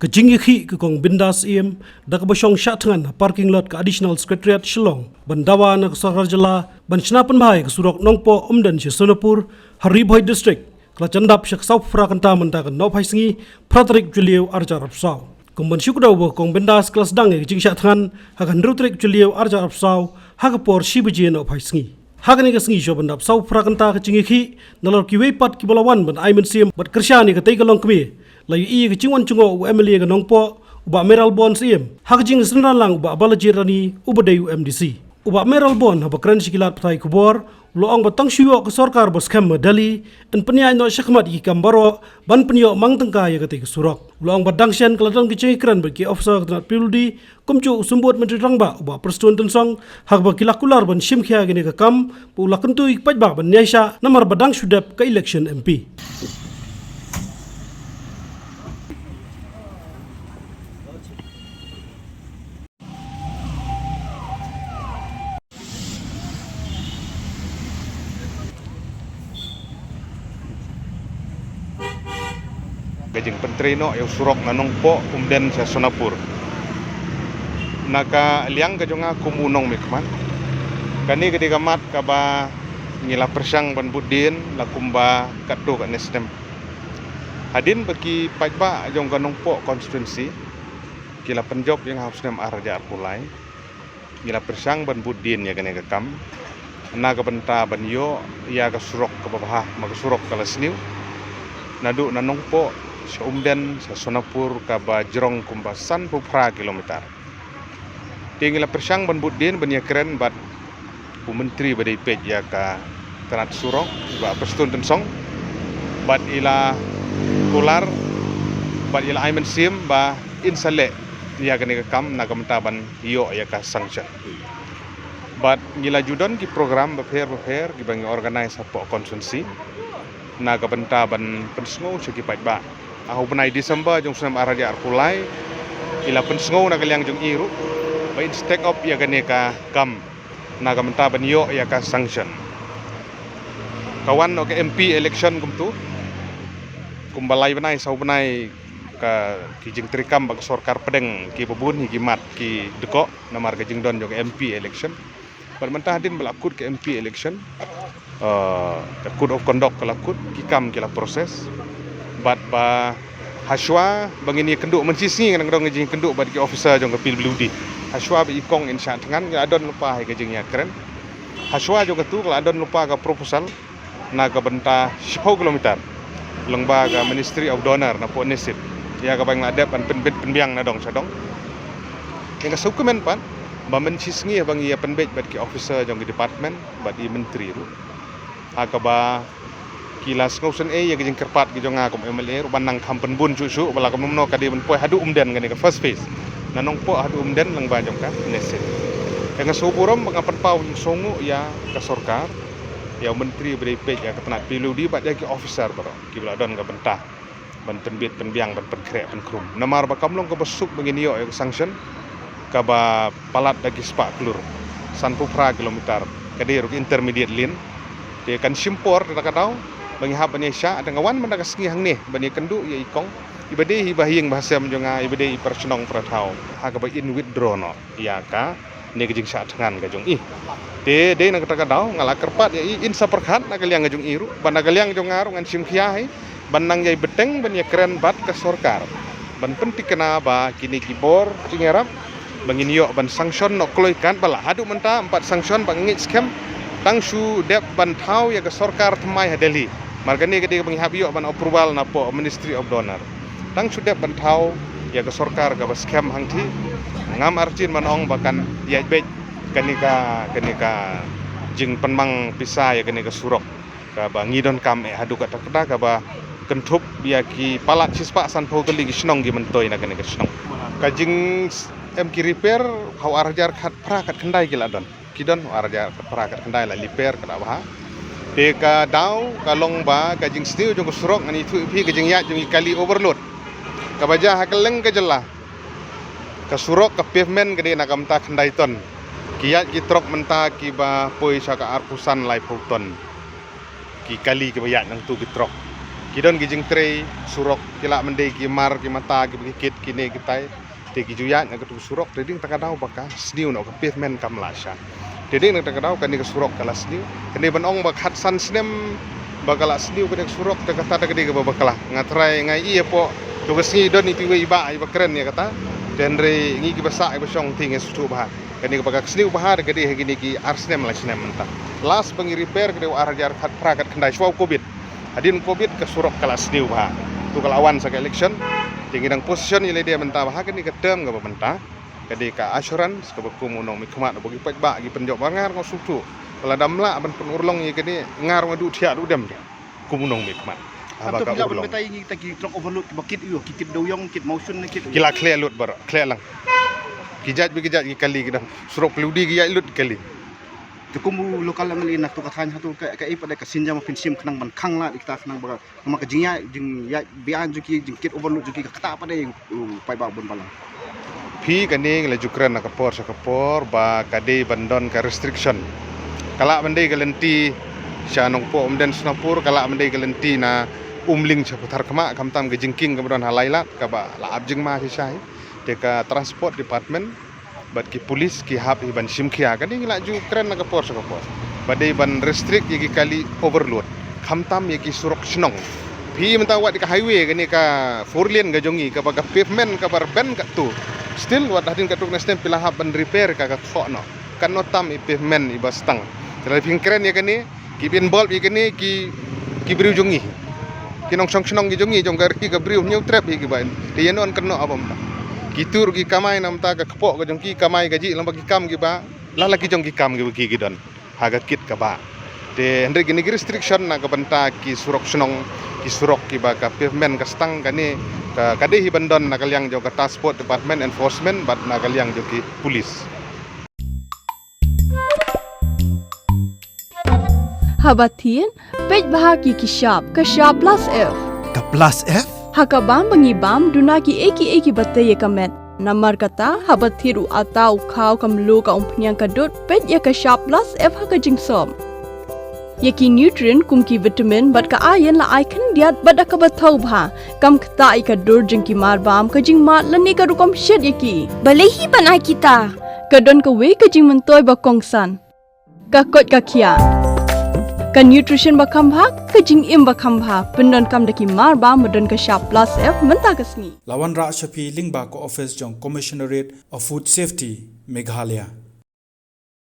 Kejing iki ke kong bindas iem da ka basyong syatngan parking lot ke additional secretariat Shillong bandawa na kesar jela ban senapan bahai ke surok nongpo umdan si Sonapur Hari Boy district kala candap syak sau fra kanta menta kan no phai singi Patrick Julio Arja Rapsau kong ban syuk daw kong bindas kelas dang kejing syatngan hakan Rutrik Julio Arja Rapsau haka por shibji no phai singi hakan ni singi syo bandap sau fra kanta kejing iki nalor ki wepat ki bolawan ban aimen sim bat kersyani ke teikalong kemi layu i ke cingwan cungo u MLA ke nongpo uba Meral Bon siem hak jing senran lang uba balajirani uba dayu MDC uba Meral Bon haba keren sikilat patai kubor loong batang syuo ke sorkar bos kem medali en peniai no syakmat i kambaro ban penyo mang tengka ya ketik surok loong badang sien keladang ke cing keren bagi officer ketenat pildi kumcu sumbut menteri rangba uba persetuan tensong hak ba kilakular ban simkhia gini ke kam pula kentu ikpat ba ban nyasha namar badang sudap ke election MP Gajing penteri no yang surok nanong po umden sa Sonapur. Naka liang kajonga kumunong mikman. Kani ketika mat kaba ngila persyang ban budin lakumba katu ka nestem. Hadin bagi pajba jong kanong po konstituensi kila penjob yang harus nem arja arpulai. Ngila persyang ban budin ya kani kam. Naga benta ban yo ya ka surok ka babah magasurok kala sniu. Nadu nanong po sa umden sa Sonapur kaba jerong kumbasan pupra kilometer. Tinggal persyang ban budin banya keren bat bu menteri badai pej ya ka tanat surok ba perstun tensong bat ila kular bat ila aimen sim ba insale ya kene kam nagamta ban yo ya ka sanction. Bat ngila judon ki program befer ki bangi organize apa konsumsi naga benta ban pensngo segi pajba. Aku benai Desember jong senam araja arpulai ila pensngo naga liang jong iru ba stake up ya gane ka kam naga menta ban yo ya ka sanction. Kawan ke MP election kumtu kumbalai benai sau benai ka kijing trikam bag sorkar pedeng ki bebun hi mat ki deko namar ka jingdon jong MP election. Ban mentah din belakut ke MP election the code of conduct kelakut kikam kila proses bat ba haswa bangini kenduk mensisi ngan ngdong ngejing kenduk bat ki officer jong kapil bludi haswa bi ikong insya tengan adon lupa hai kejing ya keren haswa jong tu kala adon lupa ka proposal naga benta 10 km lengba ga Ministry of Donor na po nesip ya ka bang adep an penbet penbiang na dong sadong yang dokumen pan ba mensisi bang ya penbet bat ki officer jong department bat i menteri ru akaba kilas ngausen ya gejing kerpat gejong ngakom MLA ruban nang kampen bun susu bala kam nomno kadi men poi hadu umden gani ka first phase nanong po hadu umden lang bajong ka neset kanga suburom pangapan pau songu ya ka sorkar ya menteri beripej ya ketenat pilu di bat ya ki officer baro ki bala don ka bentah ban penbit penbiang ban penkrek penkrum namar ba kamlong ka besuk begini yo ya sanction ka ba palat dagi spa klur sanpu pra kilometer kadi ruk intermediate lane dia kan simpor kita kadau bagi hab Indonesia ada ngawan mendaga sengi hang ni bani kendu ya ikong ibade hibahing bahasa menjonga ibade ipersenong pratau ha ka in withdraw no ya ka ne gejing sa tangan gajong i de na kata kadau ngala kerpat ya in saperkhat na kaliang gajong iru ban kaliang jong ngaru ngan simkhiai ban nang yai beteng ban ya keren bat ke sorkar ban penting kena ba kini kibor cingerap bangin yo ban sanction no kloikan bala hadu menta 4 sanction bang ngit scam tangsu dep ban thau ya ke sorkar thmai ha Delhi margani kedi bang habiyo ban approval na po Ministry of Donor tangsu dep ban thau ya ke sorkar ka scam hangthi ngam arjin manong bakan ya bet kanika jing penmang pisa ya kanika surok ka ba ngidon kam hadu ka takda ka ba kentup ya ki palat sispa san pho kali ki snong gi mentoi na kanika snong ka jing MK repair hau arjar khat pra kat kendai gila don kidon arja perakat kendai la liper kada bah de ka dau kalong ba ka jing stiu jong surok ani thu phi ka jing ya jong kali overload ka baja hakeleng ka jela ka surok ka pavement ka de na kamta kendai ton kiat ki trok menta ki ba poi sa ka arpusan lai ton ki kali ki bayat nang tu ki trok Kidon gijing tre surok kila mende ki mar ki mata ki bikit kine kitai te ki juyat na ketu surok deding takadau baka sniu no ke pavement kam lasha. Deding nak takadau kan ni ke surok kala sniu. Kene banong bak hat san snem bakala sniu ke surok te kata gede ke bakala ngatrai ngai iya po to ke sni don ipi we iba iba keren ya kata. Dan re ngi ki basa iba song ting esu bah. Kene ke bakak sniu bahar gede gini ki arsnem la snem mentah. Last pengi repair ke arjar khat prakat kendai swau covid. Adin covid ke surok kelas niu bah. Tu kalawan sak election tinggi dang position ile dia mentah bah kan ni ketem ke mentah. Kadi ka assurance ke bekum unong mikmat bagi pajak gi penjok bangar ko sutu. Kala damla ban penurlong ye kini ngar madu tiak du dem dia. Kumunong mikmat. Atau bila berbetai ni kita kira overload bakit iyo kitip doyong kit motion kit. Kila clear lut bar clear lang. Kijat gi kali kita surok peludi gi lut kali. Tukumu lokal ngalin nak tu katanya tu ka pada kasinja mapin sim kenang ban khang la kita kenang baga maka jinya jing ya bian juki jing kit overload juki kata pada pai ba bon balang. Pi kaning la jukran nak kapor ba kade bandon ka restriction. Kala mendai galenti syanong po umden Sunapur kala mendai galenti na umling seputar kemak kamtam ke jingking kemudian halailat ka ba la abjing ma hisai deka transport department bat ki polis ki hap iban simkhia kan ni laju keren na kapor badai ban restrict yagi kali overload khamtam yagi surok snong pi menta wat ka highway kan ni ka 4 lane ga jongi ka baga pavement ka bar ben ka tu still wat hadin ka tuk nestem pila hap ban repair ka khokno kan notam i pavement i bastang jadi ping keren ya kan ni ki bin bol i kan ni ki briu jongi ki nong song snong gi jongi jong gar ki ka briu new trap hi ki ban de yenon keno abam Kitur gi kamai nam ta ka kepok ka jongki kamai gaji lam bagi kam gi ba la lagi jongki kam gi bagi gidon haga kit ka ba de andre gini restriction na ka banta ki surok snong ki surok ki ba ka pavement ka stang kani ka kade hi bandon na kalyang jo ka transport department enforcement bat na kalyang jo ki police Habatin pej bahagi ki shop ka shop plus F Ka plus F? Hakabam bangibam dunaki eki batay kamet. Namar kata habathiru atau kau kamlu ka umpnyang kadut pet ya ka shop plus F haka jingsom. Yaki nutrient kumki vitamin bat ka ayan la icon diat bada ka bathau bha kam kata ika dur jingki marbam ka jingmat lani ka rukom shed yaki. Balehi banai kita. Kadon ka we ka jing mentoy ba kongsan. Ka kot ka kia. Ka nutrition bakam bha ka jing im bakam bha pendon kam daki marba modon ka shop plus F menta kasni Lawan Ra Shafi Lingba ko office jong Commissionerate of Food Safety Meghalaya